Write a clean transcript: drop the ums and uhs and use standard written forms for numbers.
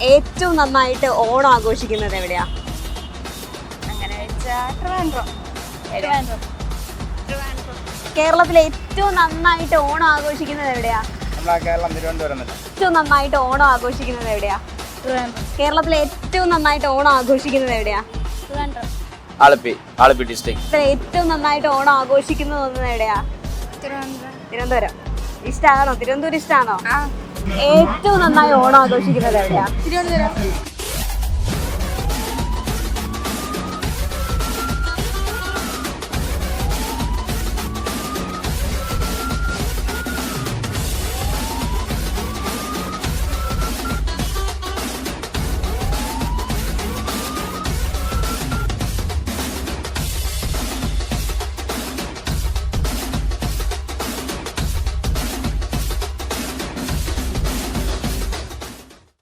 ഏറ്റവും നന്നായിട്ട് ഓണം ആഘോഷിക്കുന്നത് എവിടെയാ? കേരളത്തിൽ ഏറ്റവും നന്നായിട്ട് ഓണം ആഘോഷിക്കുന്നത് എവിടെയാ? കേരളം തിരുവനന്തപുരം. ഏറ്റവും നന്നായിട്ട് ഓണം ആഘോഷിക്കുന്നത് എവിടെയാ? കേരളത്തിൽ ഏറ്റവും നന്നായിട്ട് ഓണം ആഘോഷിക്കുന്നത് എവിടെയാ? ആലപ്പി ഡിസ്ട്രിക്ട്. ഏറ്റവും നന്നായിട്ട് ഓണം ആഘോഷിക്കുന്നത് എവിടെയാ? തിരുവനന്തപുരം. ഇഷ്ടമാണോ? തിരുവനന്തപുരം ഇഷ്ടമാണോ? ഏറ്റവും നന്നായി ഓണം ആഘോഷിക്കുന്നത് എവിടെയാ? തിരുവനന്തപുരം.